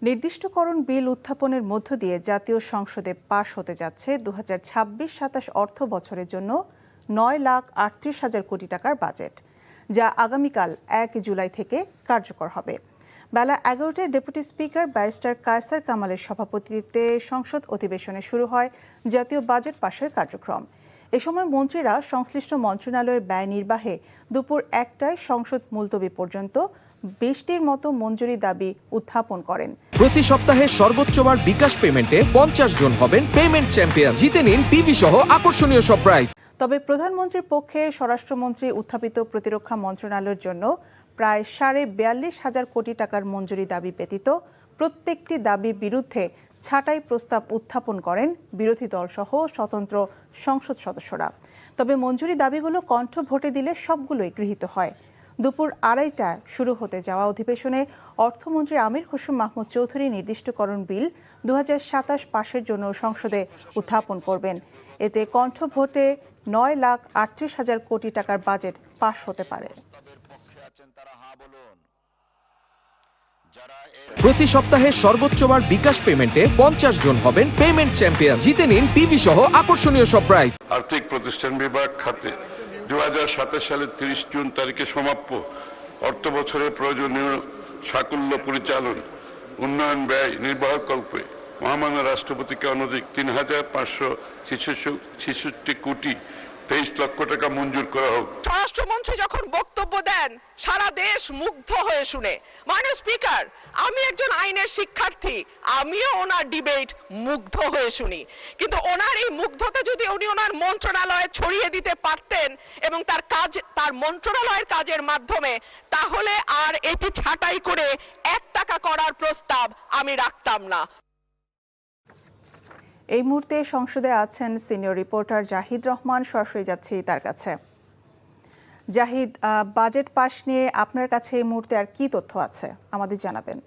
নির্দিষ্টকরণ বিল উত্থাপনের মধ্য দিয়ে জাতীয় সংসদে পাশ হতে যাচ্ছে 2026-27 অর্থ বছরের জন্য 9,38,000 কোটি টাকার বাজেট, যা আগামীকাল 1 জুলাই থেকে কার্যকর হবে। বেলা 11টায় ডেপুটি স্পিকার ব্যারিস্টার কায়সার কামালের সভাপতিত্বে সংসদ অধিবেশনে শুরু হয় জাতীয় বাজেট পাশের কার্যক্রম। এ সময় মন্ত্রীরা সংশ্লিষ্ট মন্ত্রণালয়ের ব্যয় নির্বাহে দুপুর 1টায় সংসদ মুলতবি পর্যন্ত 20টির মতো মঞ্জুরি দাবি উত্থাপন করেন। প্রতি সপ্তাহে সর্বোচ্চবার বিকাশ পেমেন্টে 50 জন হবেন পেমেন্ট চ্যাম্পিয়ন। জিতে নিন টিভি সহ আকর্ষণীয় সব প্রাইজ। তবে প্রধানমন্ত্রীর পক্ষে স্বরাষ্ট্রমন্ত্রী উত্থাপিত প্রতিরক্ষা মন্ত্রণালয়ের জন্য প্রায় 42,500 কোটি টাকার মঞ্জুরি দাবি ব্যতীত প্রত্যেকটি দাবির বিরুদ্ধে ছাঁটাই প্রস্তাব উত্থাপন করেন বিরোধী দলসহ স্বতন্ত্র সংসদ সদস্যরা। তবে মঞ্জুরি দাবিগুলো কণ্ঠ ভোটে দিলে সবগুলোই গৃহীত হয়। দুপুর 2:30টায় শুরু হতে যাওয়া অধিবেশনে অর্থমন্ত্রী আমির হোসেন মাহমুদ চৌধুরী নির্দিষ্টকরণ বিল 2027 পাশের জন্য সংসদে উত্থাপন করবেন। এতে কণ্ঠ ভোটে 9,38,000 কোটি টাকার বাজেট পাশ হতে পারে। প্রতি সপ্তাহে সর্বোচ্চবার বিকাশ পেমেন্টে 50 জন হবেন পেমেন্ট চ্যাম্পিয়ন। জিতে নিন টিভি সহ আকর্ষণীয় সব প্রাইজ। আর্থিক প্রতিষ্ঠান বিভাগ খাতে 2027 সালের 30 জুন তারিখে সমাপ্য অর্থ বছরের প্রয়োজনীয় সাকুল্য পরিচালন উন্নয়ন ব্যয় নির্বাহকল্পে মহামান্য রাষ্ট্রপতিকে অনধিক 3,566 কোটি 23 লক্ষ টাকা মঞ্জুর করা হোক। স্বরাষ্ট্রমন্ত্রী যখন বক্তব্য দেন সারা দেশ মুগ্ধ হয়ে শুনে। মাননীয় স্পিকার, আমি একজন আইনের শিক্ষার্থী, আমিও ওনার ডিবেট মুগ্ধ হয়ে শুনি, কিন্তু ওনার এই মুগ্ধতা যদি উনি ওনার মন্ত্রণালয়ে ছড়িয়ে দিতে পারতেন এবং তার মন্ত্রণালয়ের কাজের মাধ্যমে, তাহলে আর এটি ছাঁটাই করে 1 টাকা করার প্রস্তাব আমি রাখতাম না। এই মুহূর্তে সংসদে আছেন সিনিয়র রিপোর্টার জাহিদ রহমান। সরাসরি যাচ্ছি তার কাছে। জাহিদ, বাজেট পাশ নিয়ে আপনার কাছে এই মুহূর্তে আর কি তথ্য আছে আমাদের জানাবেন।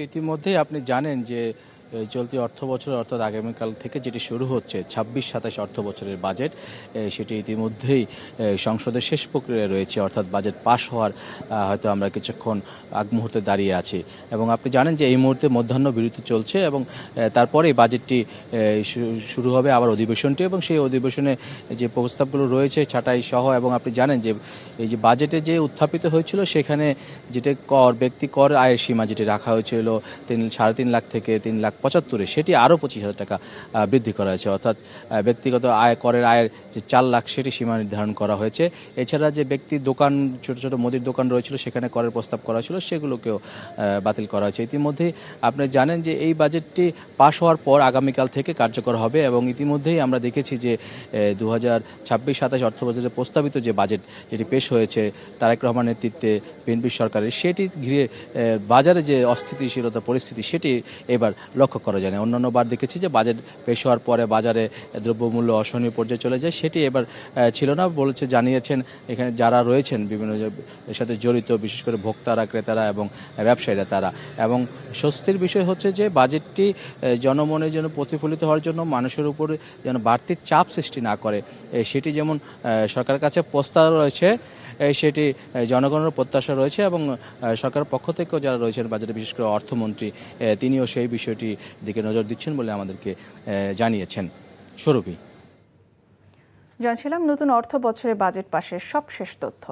ইতিমধ্যেই আপনি জানেন যে চলতি অর্থ বছর অর্থাৎ আগামীকাল থেকে যেটি শুরু হচ্ছে 26-27 অর্থ বছরের বাজেট, সেটি ইতিমধ্যেই সংসদের শেষ প্রক্রিয়ায় রয়েছে, অর্থাৎ বাজেট পাশ হওয়ার হয়তো আমরা কিছুক্ষণ আগ মুহূর্তে দাঁড়িয়ে আছি। এবং আপনি জানেন যে এই মুহূর্তে মধ্যাহ্ন বিরতি চলছে এবং তারপরেই বাজেটটি শুরু হবে আবার অধিবেশনটি, এবং সেই অধিবেশনে যে প্রস্তাবগুলো রয়েছে ছাঁটাই সহ, এবং আপনি জানেন যে এই যে বাজেটে যে উত্থাপিত হয়েছিল সেখানে যেটা ব্যক্তি কর আয়ের সীমা যেটি রাখা হয়েছিল 3.5 লাখ থেকে 3,75,000, সেটি আরও 25,000 টাকা বৃদ্ধি করা হয়েছে, অর্থাৎ ব্যক্তিগত করের আয়ের যে 4 লাখ সেটি সীমা নির্ধারণ করা হয়েছে। এছাড়া যে ব্যক্তি দোকান, ছোট ছোট মুদির দোকান রয়েছিল সেখানে করের প্রস্তাব করা হয়েছিল সেগুলোকেও বাতিল করা হয়েছে। ইতিমধ্যেই আপনি জানেন যে এই বাজেটটি পাশ হওয়ার পর আগামীকাল থেকে কার্যকর হবে, এবং ইতিমধ্যেই আমরা দেখেছি যে 2026-27 অর্থ বছরের প্রস্তাবিত যে বাজেট যেটি পেশ হয়েছে তারেক রহমান নেতৃত্বে বিএনপি সরকারের, সেটি ঘিরে বাজারে যে অস্থিতিশীলতা পরিস্থিতি সেটি এবার লক্ষ্য করা যায় না। অন্যান্য বার দেখেছি যে বাজেট পেশ হওয়ার পরে বাজারে দ্রব্যমূল্য অসহনীয় পর্যায়ে চলে যায়, সেটি এবার ছিল না জানিয়েছেন এখানে যারা রয়েছেন বিভিন্ন এর সাথে জড়িত, বিশেষ করে ভোক্তারা, ক্রেতারা এবং ব্যবসায়ীরা তারা। এবং স্বস্তির বিষয় হচ্ছে যে বাজেটটি জনমনে যেন প্রতিফলিত হওয়ার জন্য মানুষের উপরে যেন বাড়তি চাপ সৃষ্টি না করে, সেটি যেমন সরকারের কাছে প্রস্তাব রয়েছে, সেটি জনগণের প্রত্যাশা রয়েছে, এবং সরকারের পক্ষ থেকেও যারা রয়েছেন বাজেটে, বিশেষ করে অর্থমন্ত্রী, তিনিও সেই বিষয়টির দিকে নজর দিচ্ছেন বলে আমাদেরকে জানিয়েছেন। সুরভি, জানছিলাম নতুন অর্থ বছরের বাজেট পাশের সবশেষ তথ্য।